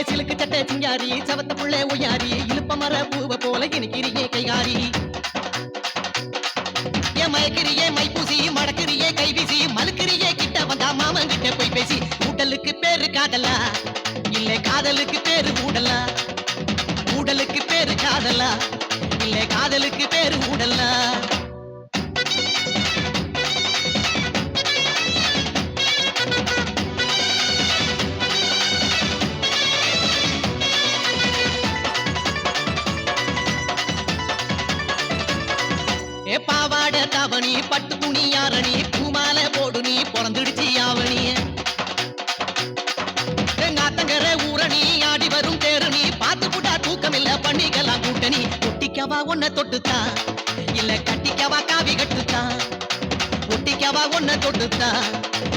சிலுக்கு சட்டை சிங்காரி சவத்த புள்ள ஒய்யாரி இழுப்ப மர பூவ போல இனிக்கிறியே கைகாரி ஏன் மயக்கிறியே மைப்பூசி மடக்கிறியே கைவீசி மலுக்கிறியே கிட்ட வந்தா மாமன் கிட்ட போய் பேசி ஊடலுக்கு பேரு காதலா இல்ல காதலுக்கு பேரு ஊடலா ஊடலுக்கு பேரு காதலா இல்ல காதலுக்கு பேரு ஊடலா பாவாட தாவணி பட்டு துணி யாரணி பூமால போடு நீ பிறந்துடுச்சு யாவணி எங்காத்தங்கர ஊரணி ஆடி வரும் தேரணி பார்த்து புட்டா தூக்கம் இல்ல பண்ணிக்கலாம் கூட்டணி ஒட்டிக்கவா ஒன்ன தொட்டுத்தா இல்ல கட்டிக்கவா காவி கட்டுத்தா ஒட்டிக்கவா ஒன்ன தொட்டுத்தா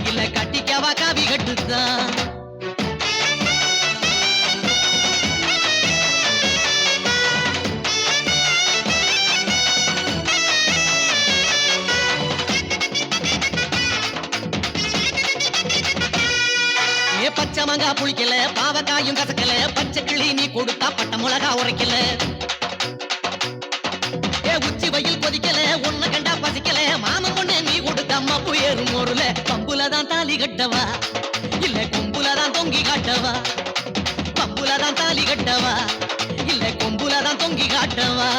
இல்ல கட்டிக்கவா காவி கட்டுத்தா பச்சை மங்கா புளிக்கல பாவக்காயும் கசக்கல பச்சை கிளி நீ கொடுத்தா பட்ட மிளகா உரைக்கல உச்சி வயில் கொதிக்கல ஒன்ன கண்டா பசிக்கல மாம பொண்ணு நீ கொடுத்த அம்மா புயரும் ஒருல பம்புலதான் தாலி கட்டவா இல்ல கொம்புலதான் தொங்கி காட்டவா பம்புலதான் தாலி கட்டவா இல்ல கொம்புலதான் தொங்கி காட்டவா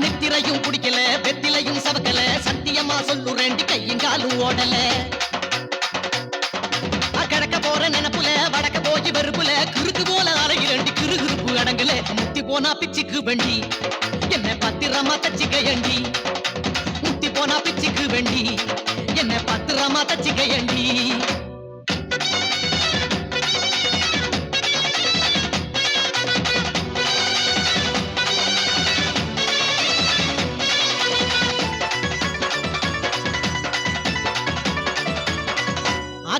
நெத்திரையும் குடிக்கல வெத்திலையும் சவக்கல சத்தியமா சொல்லுறேண்டி கையங்காலும் ஓடல கிழக்க போற நினப்புல வடக்க போய் வெறுப்புல குறுக்கு போல அலையிரண்டி கிருகிருப்பு அடங்கல முத்தி போனா பிச்சுக்கு வண்டி என்ன பத்திரமா தச்சிக்கையண்டி முத்தி போனா பிச்சுக்கு வண்டி என்ன பத்திரமா தச்சிக்கையண்டி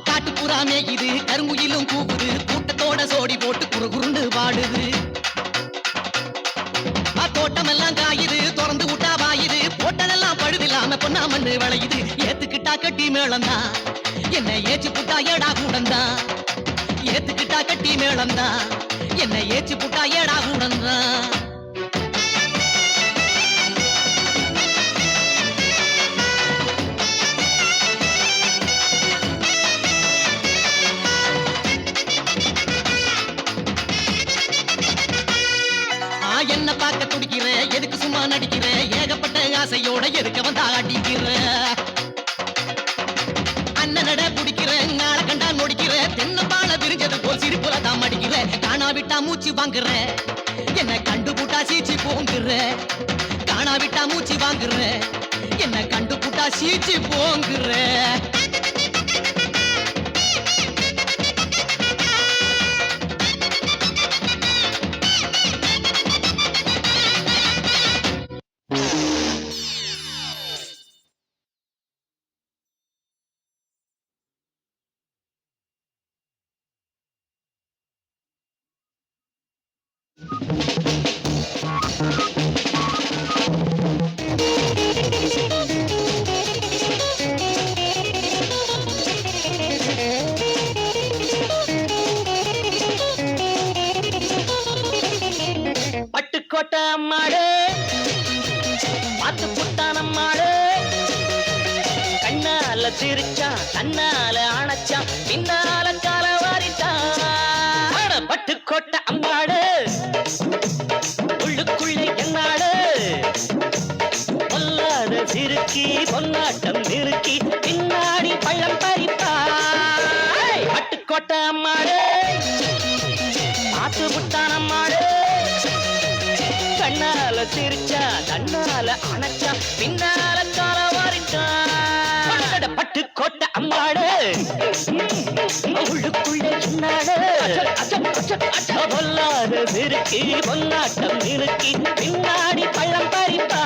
காட்டுப்புறாமே இது கருங்குயிலும் கூவுது கூட்டத்தோட சோடி போட்டு குறுகுருண்டு வாடுது தோட்டமெல்லாம் காயுது திறந்து விட்டா வாயுது போட்டதெல்லாம் பழுதில்லாம பொன்னா மண்ணு விளையுது ஏத்துக்கிட்டா கட்டி மேளந்தா என்ன ஏச்சு புட்டா ஏடா கூடந்தா ஏத்துக்கிட்டா கட்டி மேளந்தா என்ன ஏச்சு புட்டா ஏடா கூடந்தா என்ன பார்க்க துடிக்கிற எதுக்கு சும்மா நடிக்கிற ஏகப்பட்ட ஆசையோட எதுக்க வந்தா அடிக்கிற அண்ணனட பிடிக்கிற நாளை கண்டா நொடிக்கிற தென்னப்பால விரிஞ்சது போல் சிரிப்புல தான் அடிக்கிற காணாவிட்டா மூச்சு வாங்குற என்ன கண்டு புட்டா சீச்சி போங்குற காணாவிட்டா மூச்சு வாங்குற என்ன கண்டு புட்டா சீச்சி போங்குற பட்டுக்கோட்டை அம்மாடு பாத்து புட்டான அம்மாடு கண்ணால சிரிச்சா கண்ணால அணைச்சா பின்னால கால வாரிட்டான் பட்டுக்கோட்டை அம்மாடு உள்ளுக்குள்ளே என்னாடு பொல்லாத சிறுக்கி பொன்னாட்டம் நிறுக்கி பின்னாடி பள்ளம் பறிப்பா பட்டுக்கோட்டை அம்மாடு பாத்து புட்டான அம்மாடு கண்ணால சிரிச்சா கண்ணால அணைச்சா பின்னால கால வாரிட்டான் பட்டுக்கோட்டை அம்மாடு உள்ளுக்குள்ளே என்னாடு பொல்லாத சிறுக்கி பொன்னாட்டம் நிறுக்கி பின்னாடி பள்ளம் பறிப்பா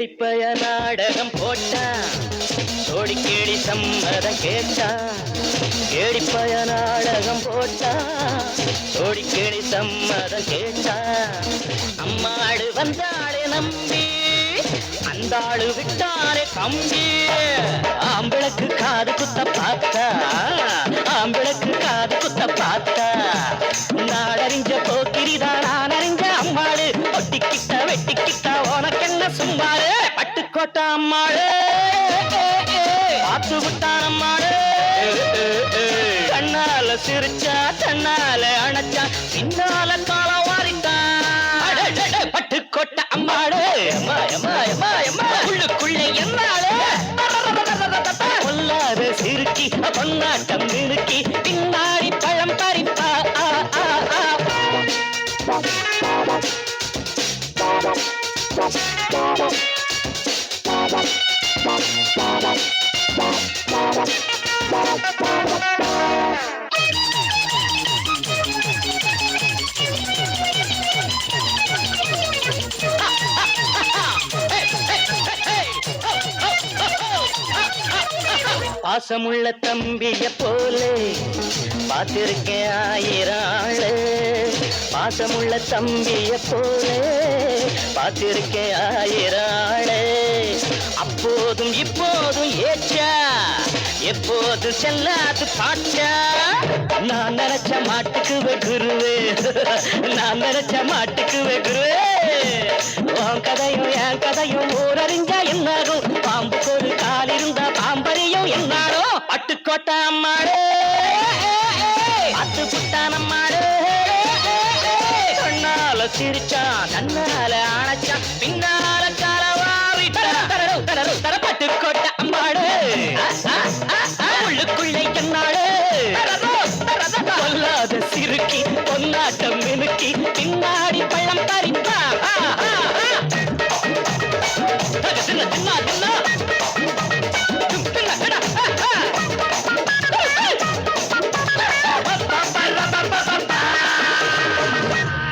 கேடிப்பய நாடகம் போட்டான் சோடி கேடி சம்மதம் கேட்டான் கேடிப்பய நாடகம் போட்டான் சோடி கேடி சம்மதம் கேட்டான் அம்மாடு வந்தாளே நம்பி அந்த ஆளு விட்டாரே கம்பி ஆம்பிளக்கு காது குத்த பார்த்தா ஆம்பிளக்கு காது குத்த பார்த்தா நாடறிஞ்ச போக்கிரிதான் நான் அறிஞ்ச அம்மாளு ஒட்டிக்கிட்ட வெட்டிக்கிட்ட உனக்கு என்ன சும்மாரு பட்டுக்கோட்டை அம்மாளு பார்த்து விட்டான் அம்மாளு கண்ணால சிரிச்சா தன்னால அணைச்சா பின்னால காலம் வாரிட்டான் பட்டுக்கோட்டை அம்மாளு உள்ளுக்குள்ளே என்னாளு பொல்லாத சிறுக்கி பொன்னாட்டம் நிறுக்கி பின்னாடி பழம் பறிப்பா பாசமுள்ள தம்பிய போலே பார்த்திருக்கேன் ஆயிரம் ஆளு பாசமுள்ள தம்பிய போலே பார்த்திருக்கேன் ஆயிரம் ஆளு அப்போதும் இப்போதும் ஏச்சா எப்போதும் செல்லாது பாட்டா நான் நினைச்ச மாட்டுக்கு குருவே நான் நினைச்ச மாட்டுக்கு குருவே உன் கதையும் என் கதையும் ஊரறிஞ்சா என்னாகும் பாம்புக்கு ஒரு கால் இருந்தா பாம்பறியும் என்னாடோ பட்டுக்கோட்டை அம்மாடு அத்து புட்டான் அம்மாடு கண்ணால சிரிச்சான் தன்னால அணைச்சான் பின்னால காலவாரி தர பட்டுக்கோட்டை அம்மாடு உள்ளுக்குள்ளே என்னாடு பொல்லாத சிறுக்கி பொன்னாட்டம் மினுக்கி பின்னா